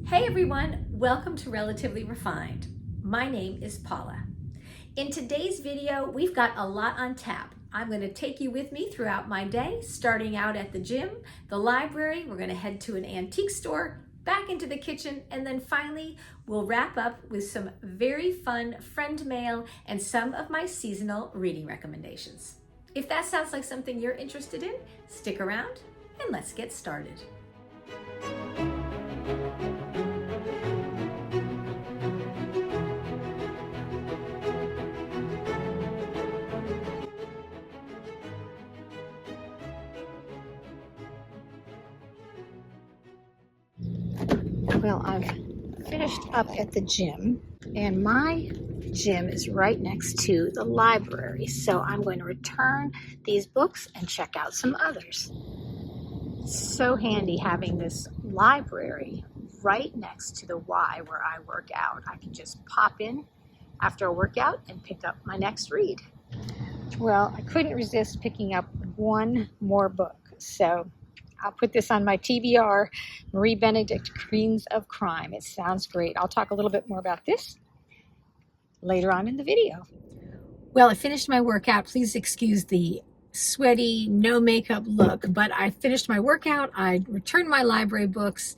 Hey everyone, welcome to Relatively Refined. My name is Paula. In today's video, we've got a lot on tap. I'm going to take you with me throughout my day, starting out at the gym, the library, we're going to head to an antique store, back into the kitchen, and then finally we'll wrap up with some very fun friend mail and some of my seasonal reading recommendations. If that sounds like something you're interested in, stick around and let's get started. Well, I've finished up at the gym, and my gym is right next to the library, so I'm going to return these books and check out some others. So handy having this library right next to the Y where I work out. I can just pop in after a workout and pick up my next read. Well, I couldn't resist picking up one more book, so I'll put this on my TBR, Marie Benedict, Queens of Crime. It sounds great. I'll talk a little bit more about this later on in the video. Well, I finished my workout. Please excuse the sweaty, no makeup look, but I finished my workout. I returned my library books.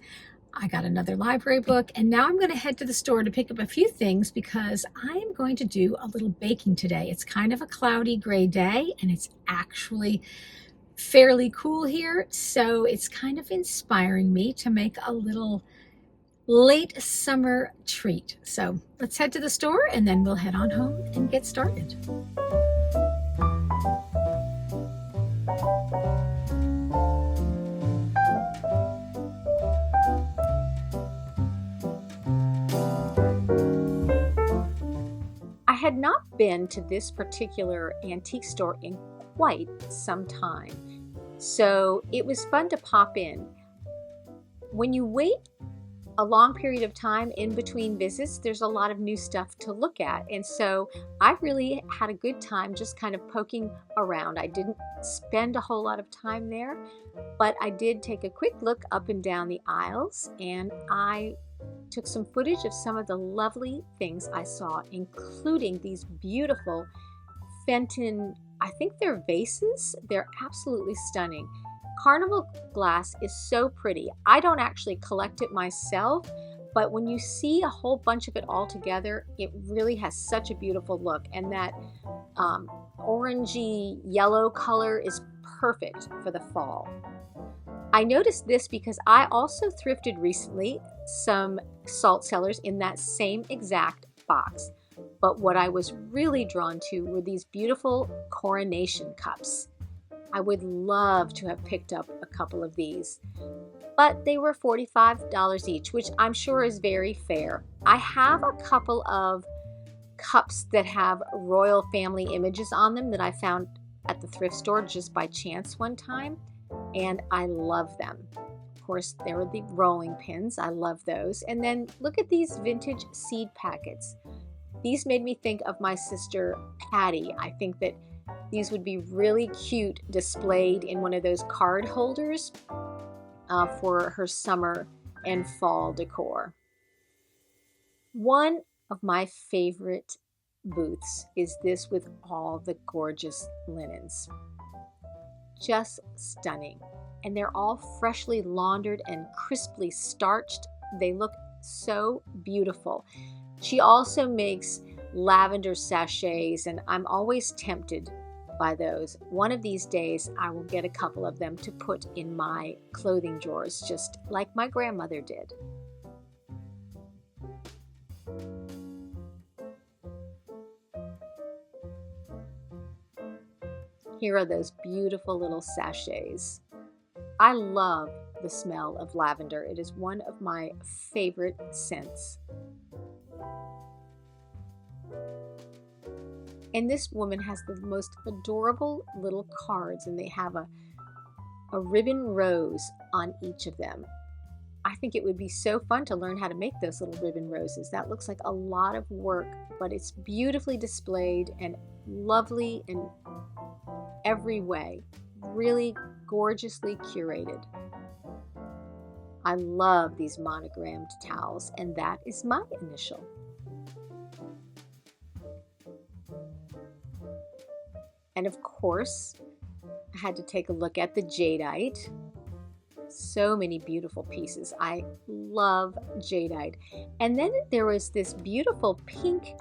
I got another library book, and now I'm going to head to the store to pick up a few things because I am going to do a little baking today. It's kind of a cloudy gray day, and it's actually fairly cool here, so it's kind of inspiring me to make a little late summer treat. So let's head to the store and then we'll head on home and get started. I had not been to this particular antique store in quite some time, so it was fun to pop in. When you wait a long period of time in between visits, there's a lot of new stuff to look at, and so I really had a good time just kind of poking around. I didn't spend a whole lot of time there, but I did take a quick look up and down the aisles, and I took some footage of some of the lovely things I saw, including these beautiful Fenton, I think they're vases. They're absolutely stunning. Carnival glass is so pretty. I don't actually collect it myself, but when you see a whole bunch of it all together, it really has such a beautiful look, and that orangey yellow color is perfect for the fall. I noticed this because I also thrifted recently some salt cellars in that same exact box. But what I was really drawn to were these beautiful coronation cups. I would love to have picked up a couple of these, but they were $45 each, which I'm sure is very fair. I have a couple of cups that have royal family images on them that I found at the thrift store just by chance one time, and I love them. Of course, there are the rolling pins. I love those. And then look at these vintage seed packets. These made me think of my sister Patty. I think that these would be really cute displayed in one of those card holders for her summer and fall decor. One of my favorite booths is this with all the gorgeous linens. Just stunning. And they're all freshly laundered and crisply starched. They look so beautiful. She also makes lavender sachets, and I'm always tempted by those. One of these days, I will get a couple of them to put in my clothing drawers, just like my grandmother did. Here are those beautiful little sachets. I love the smell of lavender. It is one of my favorite scents. And this woman has the most adorable little cards, and they have a ribbon rose on each of them. I think it would be so fun to learn how to make those little ribbon roses. That looks like a lot of work, but it's beautifully displayed and lovely in every way. Really gorgeously curated. I love these monogrammed towels, and that is my initial. And of course, I had to take a look at the jadeite. So many beautiful pieces. I love jadeite. And then there was this beautiful pink,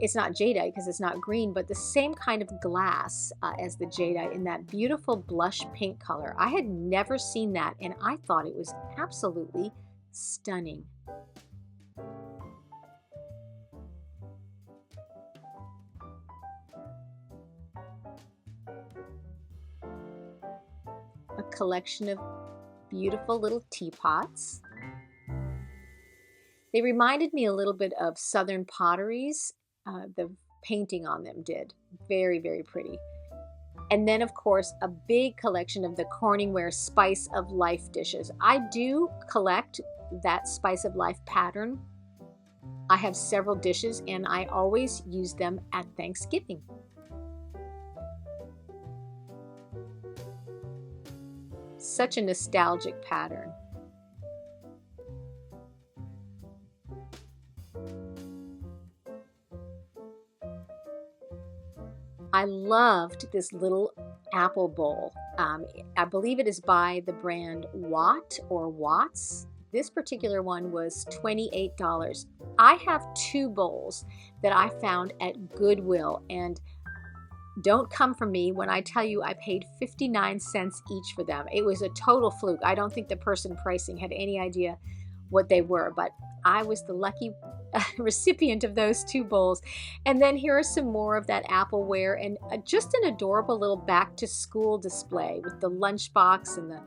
it's not jadeite because it's not green, but the same kind of glass as the jadeite in that beautiful blush pink color. I had never seen that, and I thought it was absolutely stunning. A collection of beautiful little teapots. They reminded me a little bit of Southern potteries. The painting on them did. Very, very pretty. And then, of course, a big collection of the Corningware Spice of Life dishes. I do collect that Spice of Life pattern. I have several dishes, and I always use them at Thanksgiving. Such a nostalgic pattern. I loved this little apple bowl. I believe it is by the brand Watt or Watts. This particular one was $28. I have two bowls that I found at Goodwill, and don't come for me when I tell you I paid 59 cents each for them. It was a total fluke. I don't think the person pricing had any idea what they were, but I was the lucky recipient of those two bowls. And then here are some more of that Appleware, and just an adorable little back to school display with the lunchbox and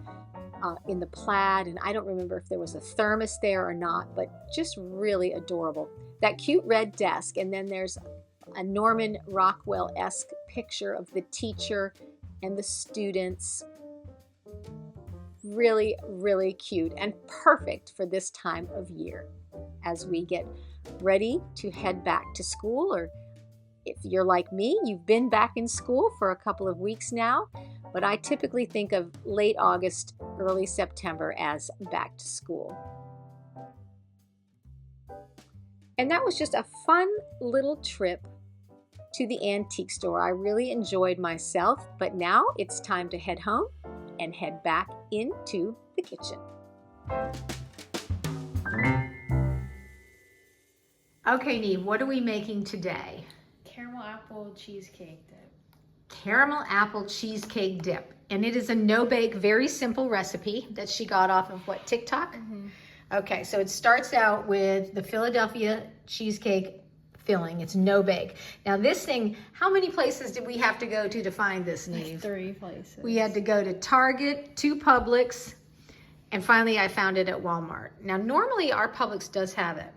in the plaid, and I don't remember if there was a thermos there or not, but just really adorable. That cute red desk, and then there's a Norman Rockwell-esque picture of the teacher and the students. Really, really cute and perfect for this time of year as we get ready to head back to school, or if you're like me, you've been back in school for a couple of weeks now, but I typically think of late August, early September as back to school. And that was just a fun little trip to the antique store. I really enjoyed myself, but now it's time to head home and head back into the kitchen. Okay, Neve, what are we making today? Caramel apple cheesecake dip. Caramel apple cheesecake dip. And it is a no-bake, very simple recipe that she got off of what, TikTok? Mm-hmm. Okay, so it starts out with the Philadelphia cheesecake filling. It's no bake. Now this thing, how many places did we have to go to find this, Neve? 3 places. We had to go to Target, 2 Publix, and finally I found it at Walmart. Now normally our Publix does have it.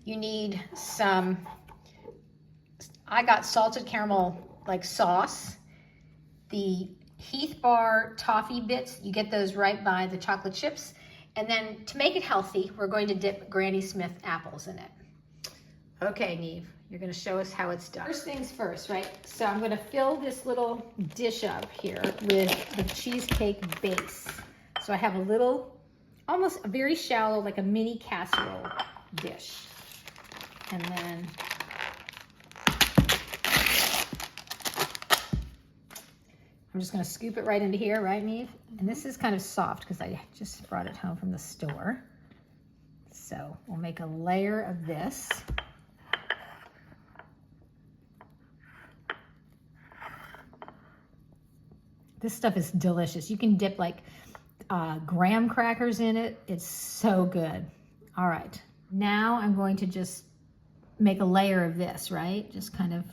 You need some, I got salted caramel like sauce, the Heath Bar toffee bits, you get those right by the chocolate chips, and then to make it healthy, we're going to dip Granny Smith apples in it. Okay, Neve, you're going to show us how it's done. First things first, right? So I'm going to fill this little dish up here with the cheesecake base. So I have a little, almost a very shallow, like a mini casserole dish. And then I'm just going to scoop it right into here, right, Neve? And this is kind of soft because I just brought it home from the store. So we'll make a layer of this. This stuff is delicious. You can dip like graham crackers in it. It's so good. All right, now I'm going to just make a layer of this, right? Just kind of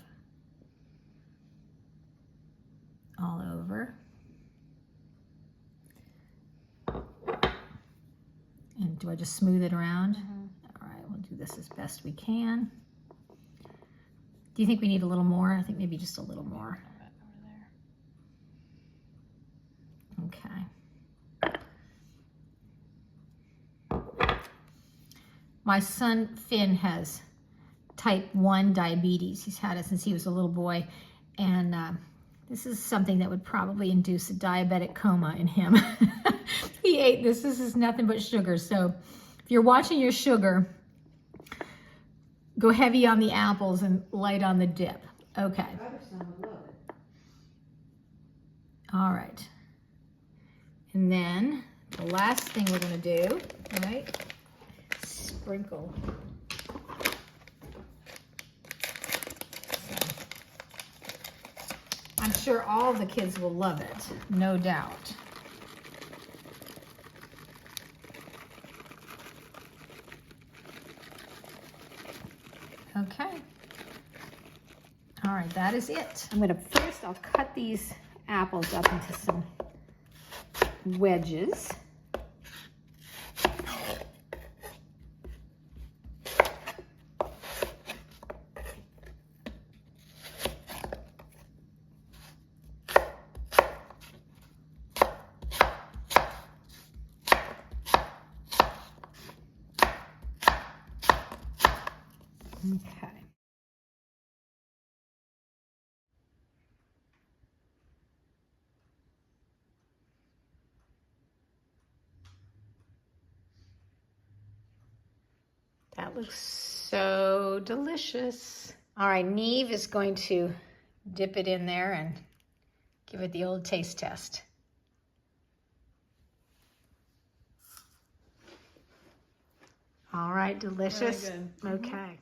all over. And do I just smooth it around? Mm-hmm. All right, we'll do this as best we can. Do you think we need a little more? I think maybe just a little more. Okay. My son Finn has type 1 diabetes. He's had it since he was a little boy, and This is something that would probably induce a diabetic coma in him. He ate this. This is nothing but sugar. So if you're watching your sugar, go heavy on the apples and light on the dip. Okay. All right. And then the last thing we're going to do, right? Sprinkle. I'm sure all the kids will love it, no doubt. Okay. All right, that is it. I'll cut these apples up into some wedges. Okay. That looks so delicious. All right, Neve is going to dip it in there and give it the old taste test. All right, delicious. Really good. Okay.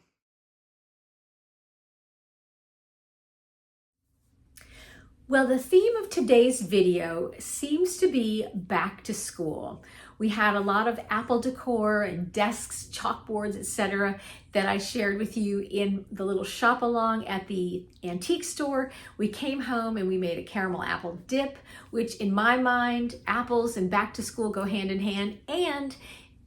Well, the theme of today's video seems to be back to school. We had a lot of apple decor and desks, chalkboards, etc. that I shared with you in the little shop along at the antique store. We came home and we made a caramel apple dip, which in my mind, apples and back to school go hand in hand. And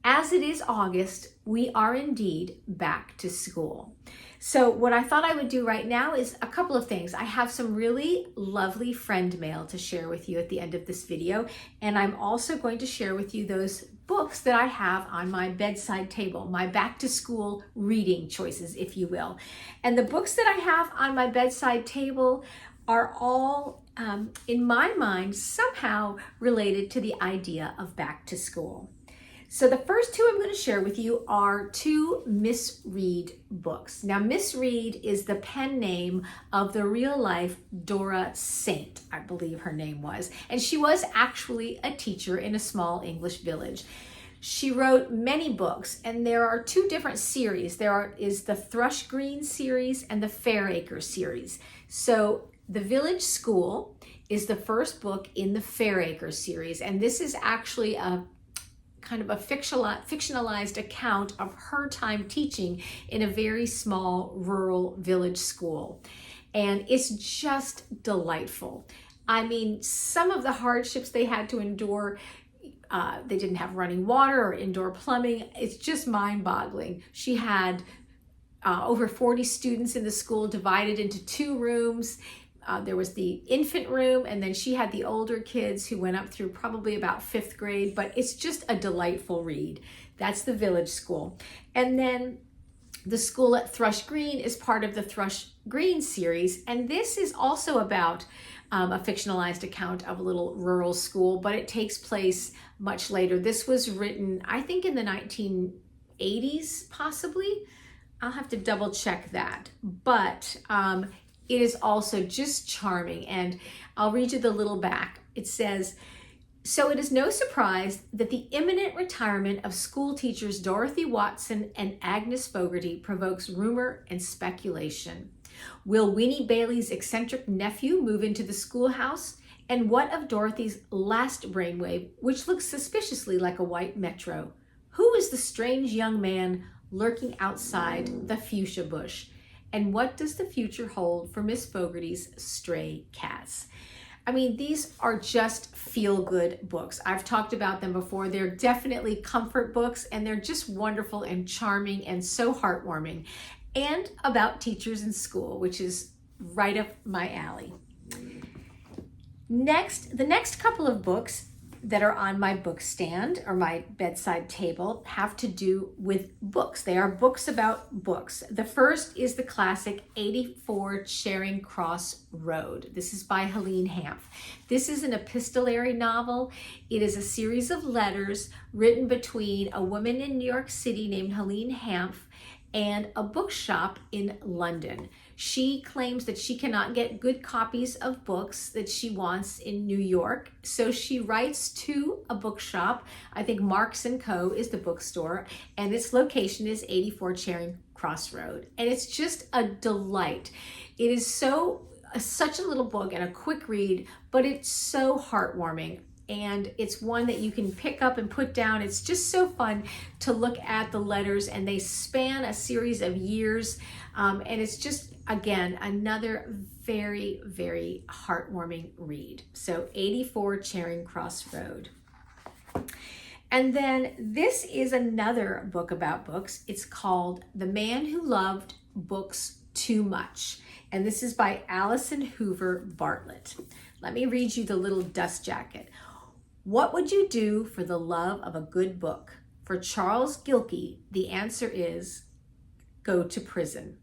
as it is August, we are indeed back to school. So what I thought I would do right now is a couple of things. I have some really lovely friend mail to share with you at the end of this video. And I'm also going to share with you those books that I have on my bedside table, my back to school reading choices, if you will. And the books that I have on my bedside table are all, in my mind, somehow related to the idea of back to school. So the first two I'm going to share with you are two Miss Reed books. Now, Miss Reed is the pen name of the real life Dora Saint, I believe her name was. And she was actually a teacher in a small English village. She wrote many books, and there are two different series. There is the Thrush Green series and the Fairacre series. So The Village School is the first book in the Fairacre series, and this is actually a kind of a fictionalized account of her time teaching in a very small rural village school. And it's just delightful. I mean, some of the hardships they had to endure, they didn't have running water or indoor plumbing. It's just mind-boggling. She had over 40 students in the school divided into two rooms. There was the infant room, and then she had the older kids who went up through probably about 5th grade, but it's just a delightful read. That's the Village School. And then the school at Thrush Green is part of the Thrush Green series, and this is also about a fictionalized account of a little rural school, but it takes place much later. This was written, I think, in the 1980s, possibly. I'll have to double check that, but it is also just charming, and I'll read you the little back. It says, "So it is no surprise that the imminent retirement of school teachers Dorothy Watson and Agnes Fogarty provokes rumor and speculation. Will Winnie Bailey's eccentric nephew move into the schoolhouse? And what of Dorothy's last brainwave, which looks suspiciously like a white metro? Who is the strange young man lurking outside the fuchsia bush? And what does the future hold for Miss Fogarty's stray cats?" I mean, these are just feel-good books. I've talked about them before. They're definitely comfort books, and they're just wonderful and charming and so heartwarming. And about teachers in school, which is right up my alley. Next, the next couple of books that are on my book stand or my bedside table have to do with books. They are books about books. The first is the classic 84 Charing Cross Road. This is by Helene Hanff. This is an epistolary novel. It is a series of letters written between a woman in New York City named Helene Hanff and a bookshop in London. She claims that she cannot get good copies of books that she wants in New York, so she writes to a bookshop. I think Marks & Co. is the bookstore, and its location is 84 Charing Cross Road. And it's just a delight. It is such a little book and a quick read, but it's so heartwarming. And it's one that you can pick up and put down. It's just so fun to look at the letters, and they span a series of years. And it's just, again, another very, very heartwarming read. So 84 Charing Cross Road. And then this is another book about books. It's called The Man Who Loved Books Too Much. And this is by Alison Hoover Bartlett. Let me read you the little dust jacket. What would you do for the love of a good book? For Charles Gilkey, the answer is go to prison.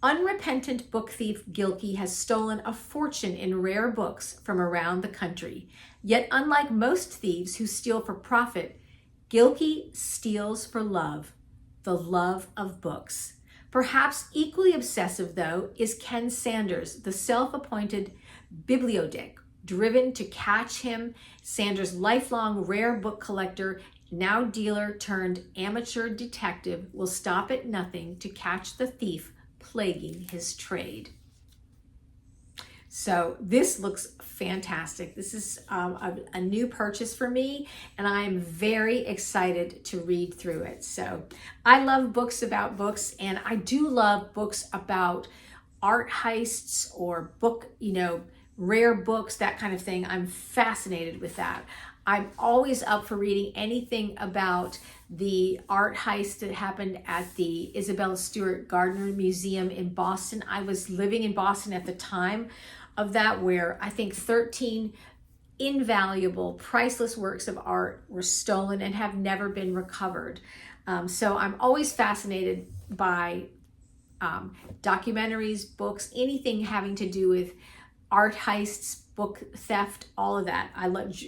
Unrepentant book thief Gilkey has stolen a fortune in rare books from around the country. Yet unlike most thieves who steal for profit, Gilkey steals for love, the love of books. Perhaps equally obsessive, though, is Ken Sanders, the self-appointed bibliothèque, driven to catch him. Sanders' lifelong rare book collector, now dealer turned amateur detective, will stop at nothing to catch the thief plaguing his trade. So this looks fantastic. This is a new purchase for me, and I'm very excited to read through it. So I love books about books, and I do love books about art heists or book, rare books, that kind of thing. I'm fascinated with that. I'm always up for reading anything about the art heist that happened at the Isabella Stewart Gardner Museum in Boston. I was living in Boston at the time of that, where I think 13 invaluable, priceless works of art were stolen and have never been recovered. So I'm always fascinated by documentaries, books, anything having to do with art heists, book theft, all of that. I love,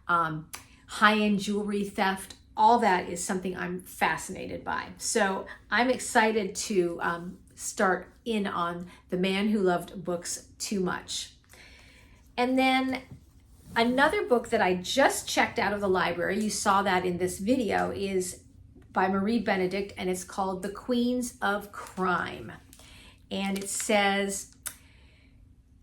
high-end jewelry theft. All that is something I'm fascinated by. So I'm excited to start in on The Man Who Loved Books Too Much. And then another book that I just checked out of the library, you saw that in this video, is by Marie Benedict, and it's called The Queens of Crime. And it says,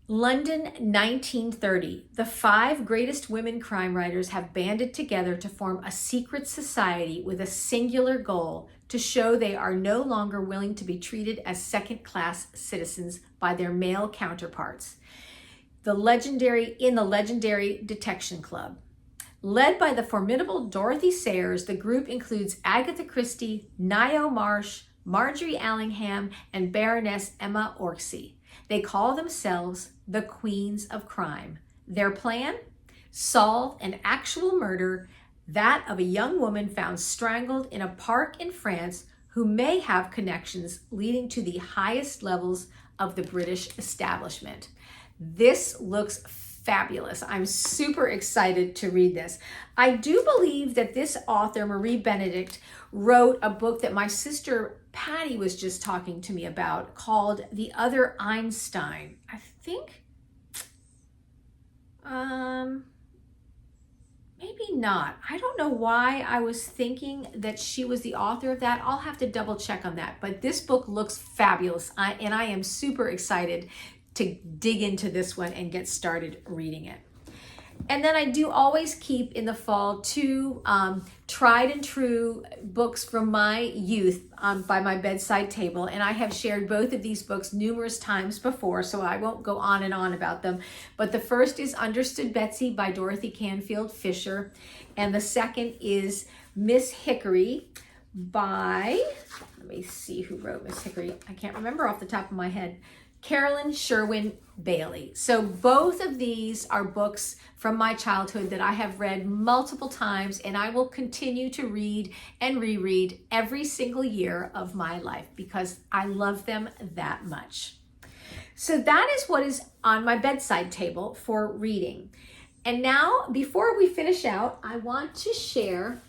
London, 1930. The 5 greatest women crime writers have banded together to form a secret society with a singular goal: to show they are no longer willing to be treated as second-class citizens by their male counterparts. The legendary Detection Club. Led by the formidable Dorothy Sayers, the group includes Agatha Christie, Nio Marsh, Marjorie Allingham, and Baroness Emma Orczy. They call themselves the Queens of Crime. Their plan? Solve an actual murder, that of a young woman found strangled in a park in France, who may have connections leading to the highest levels of the British establishment. This looks fabulous. I'm super excited to read this. I do believe that this author, Marie Benedict, wrote a book that my sister Patty was just talking to me about called The Other Einstein. I think, maybe not. I don't know why I was thinking that she was the author of that. I'll have to double check on that. But this book looks fabulous, and I am super excited to dig into this one and get started reading it. And then I do always keep in the fall 2 tried and true books from my youth by my bedside table. And I have shared both of these books numerous times before, so I won't go on and on about them. But the first is Understood Betsy by Dorothy Canfield Fisher. And the second is Miss Hickory by, let me see who wrote Miss Hickory. I can't remember off the top of my head. Carolyn Sherwin Bailey. So both of these are books from my childhood that I have read multiple times, and I will continue to read and reread every single year of my life because I love them that much. So that is what is on my bedside table for reading. And now, before we finish out, I want to share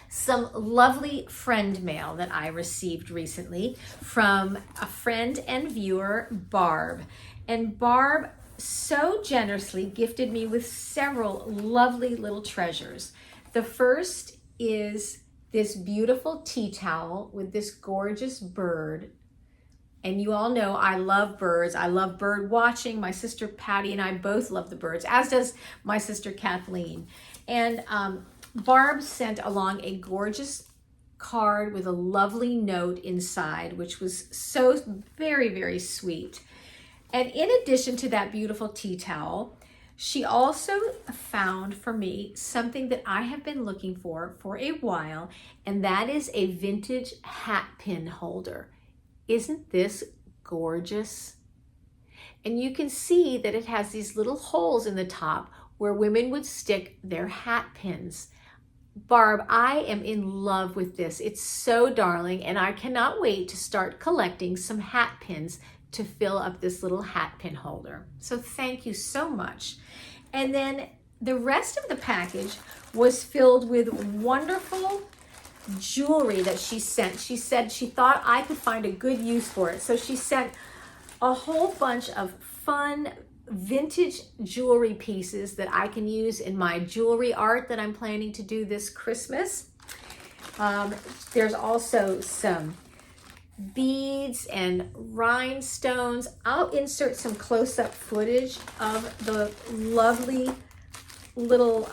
some lovely friend mail that I received recently from a friend and viewer, Barb. And Barb so generously gifted me with several lovely little treasures. The first is this beautiful tea towel with this gorgeous bird. And you all know I love birds. I love bird watching. My sister Patty and I both love the birds, as does my sister Kathleen. And Barb sent along a gorgeous card with a lovely note inside, which was so very, very sweet. And in addition to that beautiful tea towel, she also found for me something that I have been looking for a while, and that is a vintage hat pin holder. Isn't this gorgeous? And you can see that it has these little holes in the top where women would stick their hat pins. Barb, I am in love with this. It's so darling, and I cannot wait to start collecting some hat pins to fill up this little hat pin holder. So thank you so much. And then the rest of the package was filled with wonderful jewelry that she sent. She said she thought I could find a good use for it. So she sent a whole bunch of fun vintage jewelry pieces that I can use in my jewelry art that I'm planning to do this Christmas. There's also some beads and rhinestones. I'll insert some close-up footage of the lovely little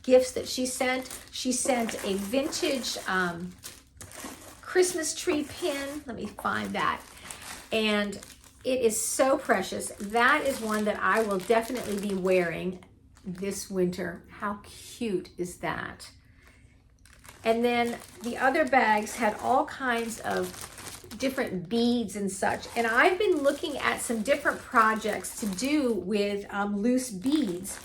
gifts that she sent. She sent a vintage Christmas tree pin. Let me find that. And it is so precious. That is one that I will definitely be wearing this winter. How cute is that? And then the other bags had all kinds of different beads and such. And I've been looking at some different projects to do with loose beads.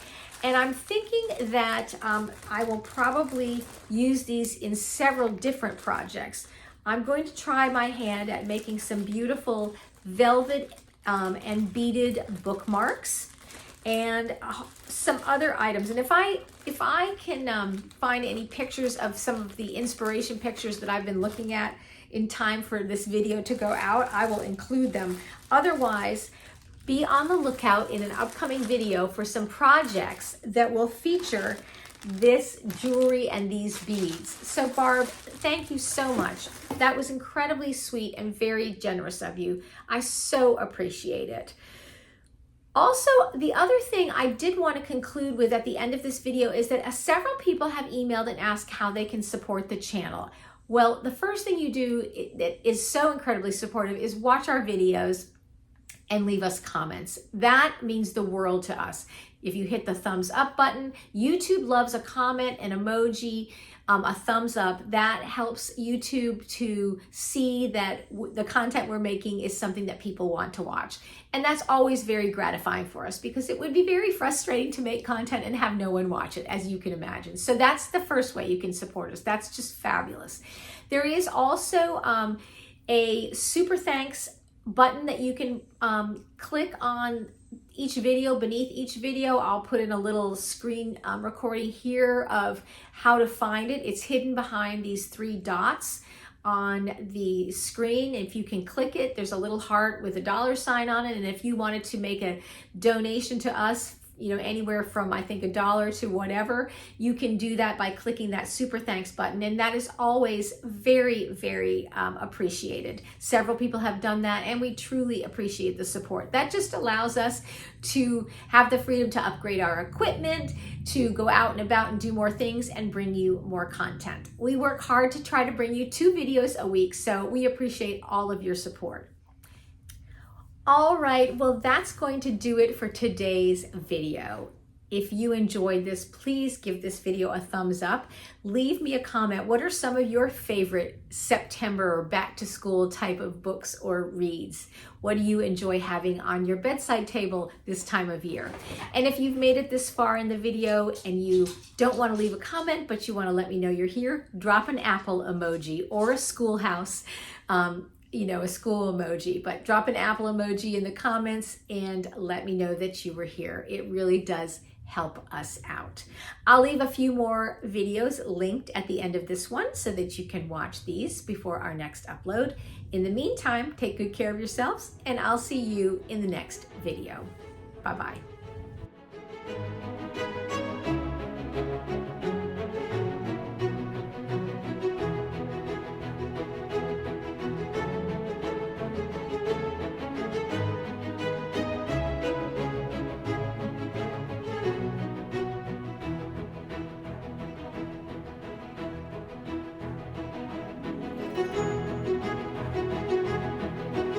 And I'm thinking that I will probably use these in several different projects. I'm going to try my hand at making some beautiful velvet and beaded bookmarks and some other items. And if I can find any pictures of some of the inspiration pictures that I've been looking at in time for this video to go out, I will include them. Otherwise, be on the lookout in an upcoming video for some projects that will feature this jewelry and these beads. So Barb, thank you so much. That was incredibly sweet and very generous of you. I so appreciate it. Also, the other thing I did want to conclude with at the end of this video is that several people have emailed and asked how they can support the channel. Well, the first thing you do that is so incredibly supportive is watch our videos and leave us comments. That means the world to us. If you hit the thumbs up button, YouTube loves a comment, an emoji, a thumbs up. That helps YouTube to see that the content we're making is something that people want to watch. And that's always very gratifying for us because it would be very frustrating to make content and have no one watch it, as you can imagine. So that's the first way you can support us. That's just fabulous. There is also a super thanks button that you can click on each video. Beneath each video, I'll put in a little screen recording here of how to find it. It's hidden behind these 3 dots on the screen. If you can click it, there's a little heart with a $sign on it. And if you wanted to make a donation to us, you know, anywhere from I think $1 to whatever, you can do that by clicking that super thanks button. And that is always very, very appreciated. Several people have done that and we truly appreciate the support. That just allows us to have the freedom to upgrade our equipment, to go out and about and do more things and bring you more content. We work hard to try to bring you 2 videos a week, so we appreciate all of your support. All right, well, that's going to do it for today's video. If you enjoyed this, please give this video a thumbs up. Leave me a comment. What are some of your favorite September or back to school type of books or reads? What do you enjoy having on your bedside table this time of year? And if you've made it this far in the video and you don't want to leave a comment, but you want to let me know you're here, drop an apple emoji or a schoolhouse, a school emoji, but drop an apple emoji in the comments and let me know that you were here. It really does help us out. I'll leave a few more videos linked at the end of this one so that you can watch these before our next upload. In the meantime, take good care of yourselves and I'll see you in the next video. Bye-bye.